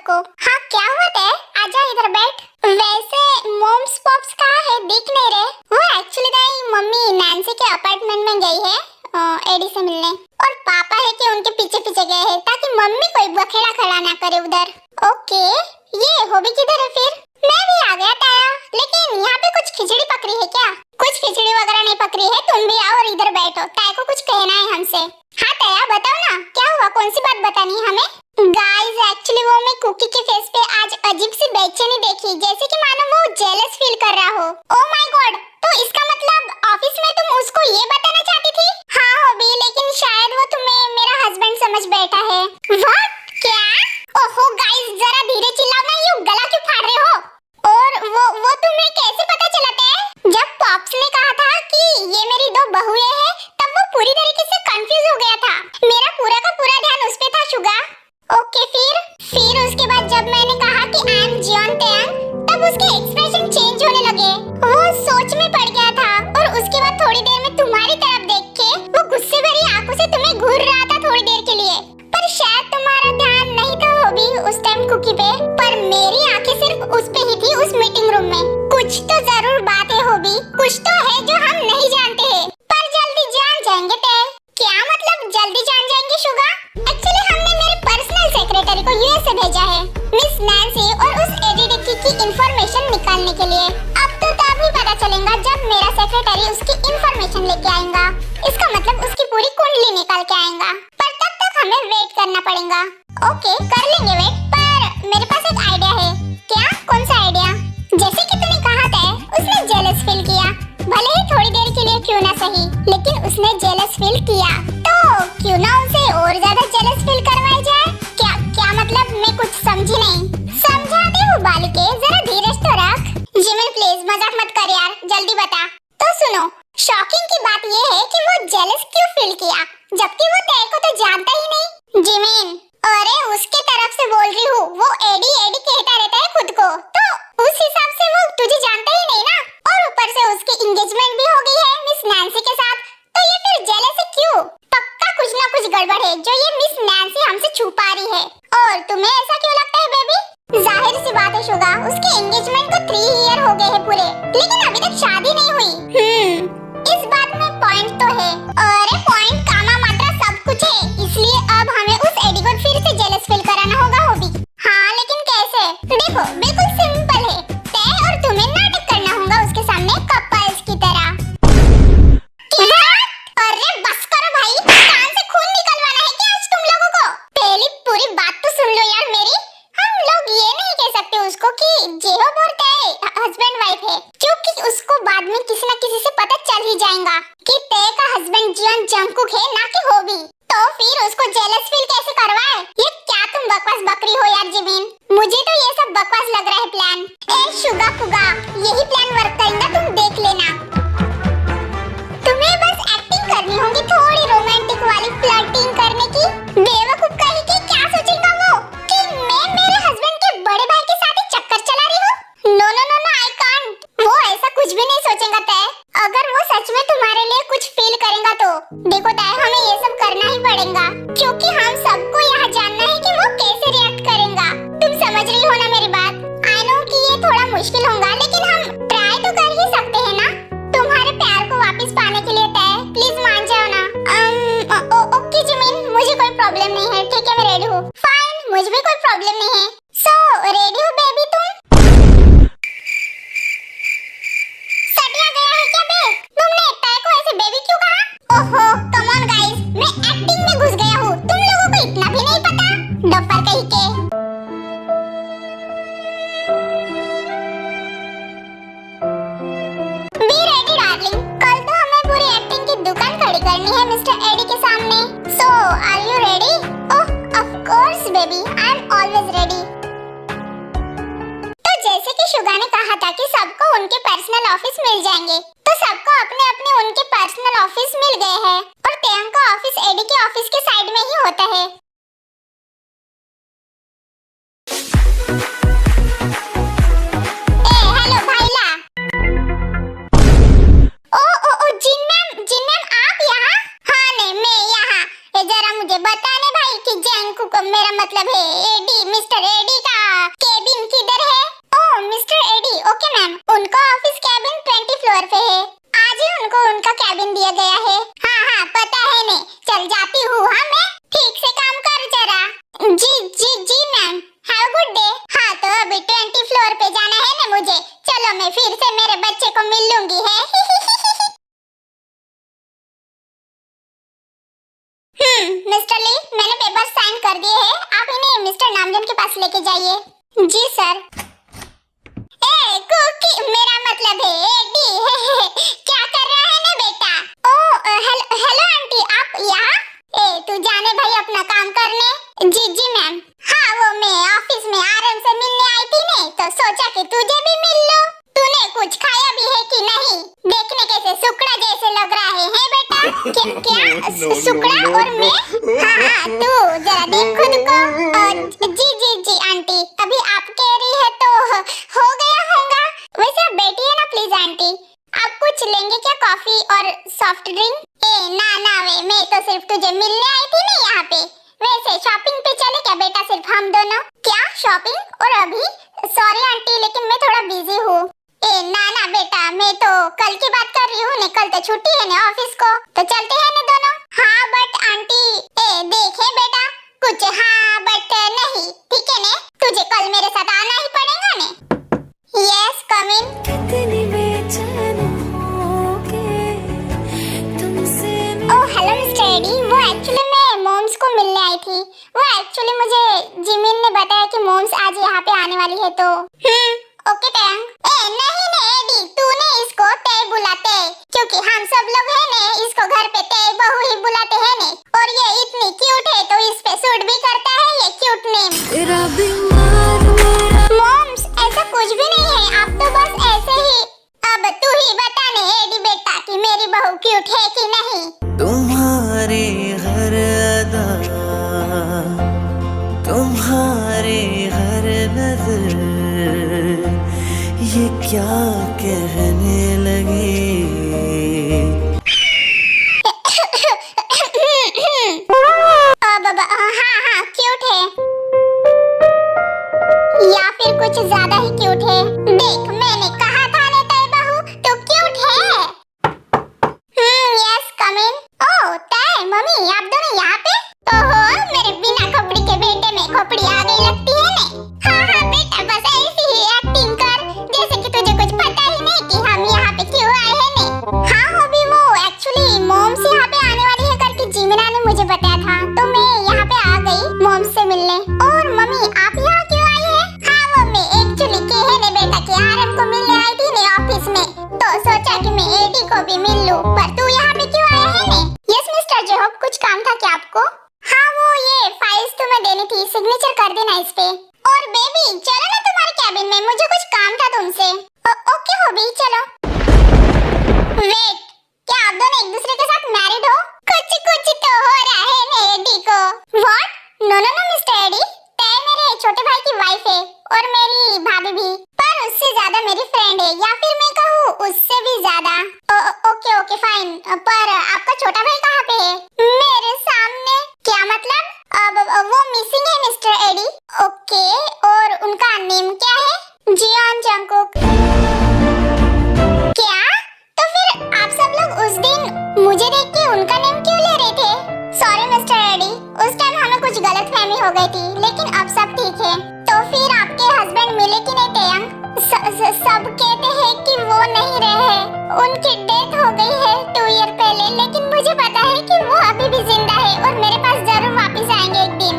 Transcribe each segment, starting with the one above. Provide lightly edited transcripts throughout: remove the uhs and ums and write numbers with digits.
सबको। हाँ क्या हुआ है? आजा इधर बैठ। वैसे मॉम्स पॉप्स कहाँ है? दिख नहीं रहे। वो एक्चुअली दाई मम्मी नैन्सी के अपार्टमेंट में गई है एडी से मिलने, और पापा है कि उनके पीछे पीछे गए हैं ताकि मम्मी कोई बखेड़ा खड़ा ना करे उधर। ओके, ये हॉबी किधर है फिर? मैं भी आ गया ताया, लेकिन यहाँ पे कुछ खिचड़ी पकड़ी है क्या? कुछ खिचड़ी वगैरह नहीं पकड़ी है, तुम भी आओ और इधर बैठो, ताया को कुछ कहना है हमसे। हाँ ताया बताओ ना, क्या हुआ? कौन सी बात बतानी है हमें? गाइस एक्चुअली वो मैं कुकी के फेस पे आज अजीब सी बेचैनी देखी, जैसे कि मानो वो जेलस फील कर रहा हो। ओह माय गॉड, तो इसका मतलब ऑफिस में तुम उसको ये बताना चाहती थी? हाँ हॉबी, लेकिन शायद वो तुम्हें मेरा हस्बैंड समझ बैठा है। व्हाट? क्या? ओहो गाइस जरा धीरे चिल्लाओ ना, ये गला क्यों फाड़ रहे हो? और वो तुम्हें कैसे पता चला था? जब पॉप्स ने कहा था कि ये मेरी दो बहुएं हैं, तब वो पूरी तरीके से कंफ्यूज हो गया था। मेरा पूरा का पूरा ध्यान उस पे था शुगा। ओके फिर उसके बाद जब मैंने कहा कि आई एम जियोन तेयांग, तब उसके एक्सप्रेशन चेंज होने लगे। वो सोच में पड़ गया था, और उसके बाद थोड़ी देर में तुम्हारी तरफ देख के वो गुस्से भरी आंखों से तुम्हें घूर रहा था थोड़ी देर के लिए। पर शायद तुम्हारा ध्यान नहीं था हॉबी उस टाइम कुकी पे, पर मेरी आंखें सिर्फ उस पे ही थी, उस मीटिंग रूम में। कुछ तो जरूर बात है हॉबी, कुछ तो है जो हम नहीं जानते हैं, पर जल्दी जान जाएंगे ते। क्या मतलब जल्दी जान जाएंगे शुगा? एक्चुअली हमने मेरे पर्सनल सेक्रेटरी को यूएस से भेजा है, मिस नैन्सी और उस एडी डिक्की की इंफॉर्मेशन निकालने के लिए। अब तो तभी पता चलेगा जब मेरा सेक्रेटरी उसकी इंफॉर्मेशन लेके आएगा। इसका मतलब उसकी पूरी कुंडली निकाल के आएगा, पर तब तक हमें वेट करना पड़ेगा। ओके कर लेंगे वेट, पर मेरे पास एक आइडिया है। क्या? कौन सा आइडिया? जैसे कि तूने कहा था उसने जेलस फील किया, भले ही थोड़ी देर के लिए क्यों ना सही, लेकिन उसने जेलस फील किया, तो क्यों ना उसे और ज्यादा जेलस फील करवाया जाए? क्या मतलब? मैं कुछ समझी नहीं। समझाती हूँ बालिके, जरा धीरज तो रख। जिमिन प्लीज मजाक मत कर यार, जल्दी बता। तो सुनो, शॉकिंग की बात ये है कि वो जेलस क्यों फील किया, जबकि वो तेरे को तो जानता ही नहीं। जिमिन, अरे उसके तरफ से बोल रही हूँ, वो एडी एडी कहता रहता है खुद को, तो उस हिसाब से वो तुझे जानता ही नहीं ना। और ऊपर से उसकी एंगेजमेंट भी हो गई है मिस नैन्सी के साथ, तो ये फिर जेलस है क्यों? पक्का कुछ ना कुछ गड़बड़ है जो ये मिस नैन्सी हमसे छुपा रही है। और तुम्हें ऐसा क्यों लगता है बेबी? जाहिर सी बात है शुगा, उसके एंगेजमेंट को 3 ईयर हो गए हैं पूरे, लेकिन अभी तक शादी नहीं हुई। इस बात में पॉइंट तो है। अरे पॉइंट कामा मात्रा सब कुछ है, इसलिए अब हमें उस एडी को फिर से जेलस फील कराना होगा हॉबी। हाँ लेकिन कैसे? देखो बिल्कुल सिंपल है, तय और तुम्हें नाटक करना होगा उसके सामने कपल्स की तरह। क्या? अरे बस करो भाई, कान से खून निकलवाना है क्या आज तुम लोगों को? पहली पूरी बात तो सुन लो यार मेरी। हम लोग ये नहीं कह सकते उसको कि जेहोब और तय हस्बैंड वाइफ है, क्योंकि उसको बाद में किसी न किसी से पता चल ही जाएगा कि तय का हस्बैंड जियोन जंगकुक है ना कि हॉबी। तो फिर उसको जेलस फील कैसे करवाए? ये क्या तुम बकवास बकरी हो यार जिमिन? मुझे तो ये सब बकवास लग रहा है प्लान। ए शुगा फुगा, यही प्लान वर्क करेगा, तुम देख लेना। तुम्हें बस एक्टिंग करनी होगी, थोड़ी रोमांटिक वाली फ्लर्टिंग करने की। बेवकूफ कहीं की क्या सोचेगा वो कि मैं मेरे हस्बैंड के बड़े भाई के साथ ही चक्कर चला रही हूँ? No no no no, I can't. वो ऐसा कुछ भी नहीं सोचेगा तय। अगर वो सच में तुम्हारे लिए कुछ फील करेगा तो देखो तय, हमें ये सब करना ही पड़ेगा, क्योंकि हम सबको यहाँ जानना है कि वो कैसे रिएक्ट करेगा। तुम समझ रही हो ना मेरी बात? आई नो कि ये थोड़ा मुश्किल होगा, लेकिन हम ट्राई तो कर ही सकते हैं ना। तुम्हारे प्यार को वापस पाने के लिए तय, प्लीज मान जाओ ना। ओके जिमिन, मुझे कोई प्रॉब्लम नहीं है, ठीक है मैं रेडी हूँ। फाइन, मुझे भी कोई प्रॉब्लम नहीं है। सो रेडी हो बेबी तुम? सटिया गया है क्या बे? तुमने तय को ऐसे बेबी क्यों कहा? ओहो कम ऑन गाइस, मैं एक्टिंग में घुस गया हूँ, तुम लोगों को इतना भी नहीं पता? डफर कहीं के। बी रेडी डार्लिंग, कल तो हमें पूरी एक्टिंग की दुकान खड़ी करनी है मिस्टर एडी के सामने। So are you ready? Oh of course baby, I am always ready. तो जैसे कि शुगा ने कहा था कि सबको उनके पर्सनल ऑफिस मिल जाएंगे, तो सबको अपने अपने उनके पर्सनल ऑफिस मिल गए हैं, और तेयांग का ऑफिस एडी के ऑफिस के साइड में ही होता है। ए हेलो भाईला। ओ जिन मैम आप यहाँ? हाँ ने मैं यहाँ। जरा मुझे बताने भाई कि जंगकुक मेरा मतलब है एडी, मिस्टर एडी का का कैबिन दिया गया है। हाँ हाँ पता है ने, चल जाती हूँ। हाँ मैं ठीक से काम कर जरा। जी जी जी मैम, हैव गुड डे। हाँ तो अभी 20 फ्लोर पे जाना है ना मुझे, चलो मैं फिर से मेरे बच्चे को मिल लूंगी है। मिस्टर ली, मैंने पेपर साइन कर दिए हैं, आप इन्हें मिस्टर नामजन के पास लेके जाइए। जी सर। ए कुकी, मेरा मतलब है एडी। क्या कर रहा है ना बेटा? ओ हेलो हेलो आंटी, आप यहाँ? ए तू जाने भाई अपना काम करने। जी जी मैम। हाँ वो मैं ऑफिस में आराम से मिलने आई थी ने, तो सोचा कि तुझे भी मिल लो। तूने कुछ खाया भी है कि नहीं? देखने कैसे सुकड़ा जैसे लग रहा है बेटा? क्या सुकड़ा? और मैं? हाँ तू जरा देख खुद को। जी जी जी आंटी, अभी आप कह रही है तो हो गया होगा। वैसे आप बैठिए ना प्लीज आंटी। आप कुछ लेंगे क्या, कॉफी और सॉफ्ट ड्रिंक? ए ना ना वे, मैं तो सिर्फ तुझे मिलने आई थी ना यहाँ पे। वैसे शॉपिंग पे चले क्या बेटा, सिर्फ हम दोनों? क्या शॉपिंग? और अभी? सॉरी आंटी लेकिन मैं थोड़ा बिजी हूँ। ए ना ना बेटा, मैं तो कल की बात कर रही हूँ, कल तो छुट्टी है ना ऑफिस को, तो चलते हैं ना दोनों। हाँ बट आंटी, ए देखे बेटा कुछ हाँ बट नहीं, ठीक है ने, तुझे कल मेरे साथ आना ही पड़ेगा ने। यस कम इन। ओह हेलो मिस्टर एडी, वो एक्चुअली मैं मॉम्स को मिलने आई थी। वो एक्चुअली मुझे जिमिन ने बताया कि मॉम्स आज यहाँ पे आने वाली है तो ओके टैंग। ए नहीं ने एडी, तूने इसको ते बुलाते, क्योंकि हम सब लोग हैं ने इसको घर पे ते बहू ही बुलाते हैं ने, और ये इतनी क्यूट है तो इस पे सूट भी करता है ये क्यूट नेम। मॉम्स ऐसा कुछ भी नहीं है, आप तो बस ऐसे ही। अब तू ही बता ने एडी बेटा कि मेरी बहू क्यूट है कि नहीं? तुम्हारे हर अदा, तुम्हारे हर नजर, ये क्या कहने लगी। हाँ हाँ क्यूट है, या फिर कुछ ज्यादा ही क्यूट है। देख मैंने कहा था ना तय बहू तो क्यूट है। यस कम इन। ओह तय मम्मी, आप दोनों यहाँ पे? ओहो मेरे बिना खोपड़ी के बेटे में खोपड़ी आ गई लगती है ने। हाँ हाँ बेटा बस ऐसी ही एक्टिंग कर जैसे कि तुझे कुछ पता ही नहीं कि हम यहाँ पे क्यों आए हैं ने। हाँ हो भी वो एक्चुअली मॉम्स यहाँ पे आने वाली है करके जिमिना ने मुझे बताया था, तो मैं यहाँ पे आ गई मॉम्स से मिलने। और मम्मी आप यहाँ क्यों आई है? हाँ वो मैं एक्चुअली के है ने बेटा कि आरएम को मिलने आई थी ने ऑफिस में, तो सोचा कि मैं एडी को भी मिल लूं, पर तू यहाँ पे क्यों आया है ने? यस मिस्टर जेहोब, कुछ काम था क्या आपको? हाँ वो ये फाइल्स तुम्हें देनी थी, सिग्नेचर कर देना इस पे। और बेबी चलो ना तुम्हारे कैबिन में, मुझे कुछ काम था तुमसे। ओके होबी चलो। वेट, क्या आप दोनों एक दूसरे के साथ मैरिड हो? कुछ कुछ तो हो रहा है ने एडी को। What? No no no mister Eddie, तय मेरे छोटे भाई की वाइफ है और मेरी भाभी भी, पर उससे ज्यादा मेरी फ्रेंड है, या फिर मैं कहूँ उससे भी ज्यादा। ओके ओके फाइन, पर आपका छोटा भाई कहाँ पे है? मेरे सामने। क्या मतलब? अब वो मिसिंग है मिस्टर एडी। ओके, और उनका नेम क्या है? Jeon Jungkook. क्या? तो फिर आप सब लोग उस दिन मुझे देख के उनका नेम क्यों ले रहे थे? सॉरी मिस्टर एडी, उस टाइम हमें कुछ गलतफहमी हो गई थी, लेकिन अब सब ठीक है। तो फिर आपके हस्बैंड मिले कि नहीं तेयंग? सब कहते हैं कि वो नहीं रहे, उनकी डेथ हो गई है 2 ईयर पहले, लेकिन मुझे पता है कि वो अभी भी जिंदा है और मेरे पास जरूर वापस आएंगे एक दिन।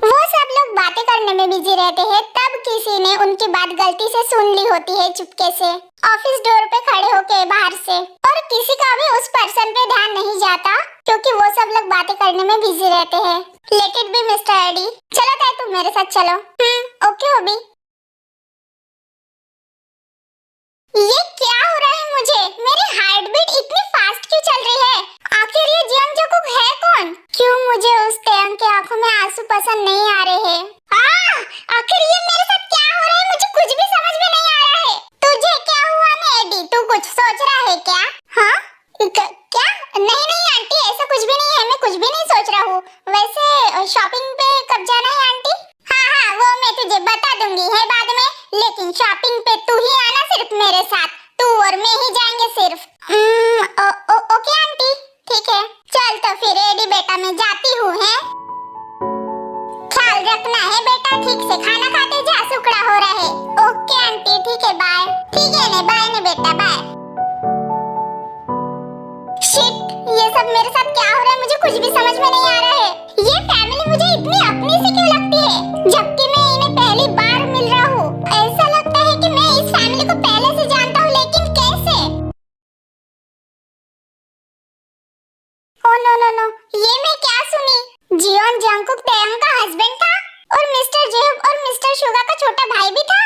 वो सब लोग बातें करने में बिजी रहते हैं, तब किसी ने उनकी बात गलती से सुन ली होती है चुपके से, ऑफिस डोर पे खड़े होके बाहर से, और किसी का भी उस पर्सन पे ध्यान नहीं जाता क्योंकि वो सब लोग बातें करने में बिजी रहते हैं। Let it be mister Eddie, चलो ताई तुम मेरे साथ चलो। Okay Hobi. ये क्या हो रहा है मुझे? मेरी हार्ट बीट इतनी फास्ट क्यों चल रही है? आखिर ये जियोन जंगकुक है कौन? क्यों मुझे उस तेयंग के आंखों में आंसू पसंद नहीं आ रहे हैं? आखिर ये मेरे साथ क्या हो रहा है? मुझे कुछ भी समझ में नहीं आ रहा है। तुझे क्या हुआ ना एडी? तू कुछ सोच रहा है क्या? हाँ? क्या? नहीं नहीं आंटी, ऐसा कुछ भी नहीं है, मैं कुछ भी नहीं सोच रहा हूँ। वैसे शॉपिंग पे कब जाना है आंटी? हाँ हाँ वो चलूंगी है बाद में, लेकिन शॉपिंग पे तू ही आना सिर्फ मेरे साथ, तू और मैं ही जाएंगे सिर्फ। ओके आंटी, ठीक है। चल तो फिर एडी बेटा मैं जाती हूँ है। ख्याल रखना है बेटा, ठीक से खाना खाते जा, सुकड़ा हो रहा है। ओके आंटी, ठीक है, बाय। ठीक है ने, बाय ने बेटा, बाय। शिट, ये सब मेरे साथ क्या हो रहा है, मुझे कुछ भी समझ में नहीं आ रहा है। ये फैमिली मुझे इतनी अपनी सी क्यों लगती है, जबकि मैं इन्हें पहली बार मिल रहा हूँ। ऐसा लगता है कि मैं इस फैमिली को पहले से जानता हूँ, लेकिन कैसे? ओह नो नो नो, ये मैं क्या सुनी? जियोन जंगकुक तेयंग का हस्बैंड था और मिस्टर जेहब और मिस्टर शुगा का छोटा भाई भी था,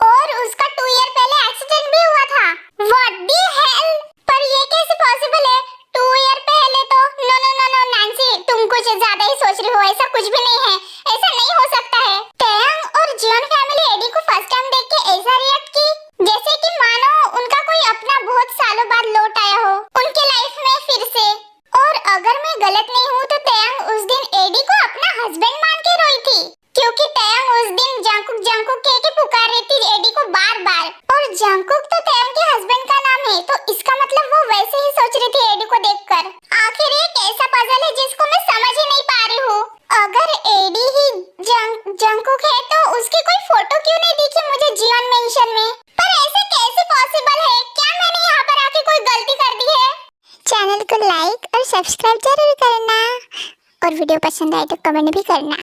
और उसका 2 ईयर पहले एक्सीडेंट भी हुआ था। What the hell? पर ये कैसे पॉसिबल है? 2 ईयर पहले तो no no no no Nancy, तुम कुछ ज्यादा ही सोच रही हो, ऐसा कुछ भी नहीं है, ऐसा नहीं हो सकता है। तेयंग और जियोन फैमिली एडी को फर्स्ट टाइम देख के ऐसा रिएक्ट की जैसे कि मानो उनका कोई अपना बहुत सालों बाद लौट आया हो उनके लाइफ में फिर से। और अगर मैं गलत नहीं हूँ तो तेयंग उस दिन एडी को अपना हस्बैंड मान के रोई थी, क्योंकि तेयंग उस दिन जंगकुक जंगकुक कह के पुकार रही थी एडी को बार बार, और जंगकुक तो तेयंग के हस्बैंड का नाम है, तो इसका मतलब वो वैसे ही सोच रही थी एडी को देखकर। आखिर ये कैसा पजल है जिसको मैं समझ ही नहीं पा रही हूँ। अगर एडी ही जंगकुक है तो उसकी कोई फोटो क्यों नहीं दिखी मुझे जियोन मेंशन में? पर ऐसे कैसे पॉसिबल है? क्या मैंने यहाँ पर आके कोई गलती कर दी है? चैनल को लाइक और सब्सक्राइब जरूर करना, और वीडियो पसंद आए तो कमेंट भी करना।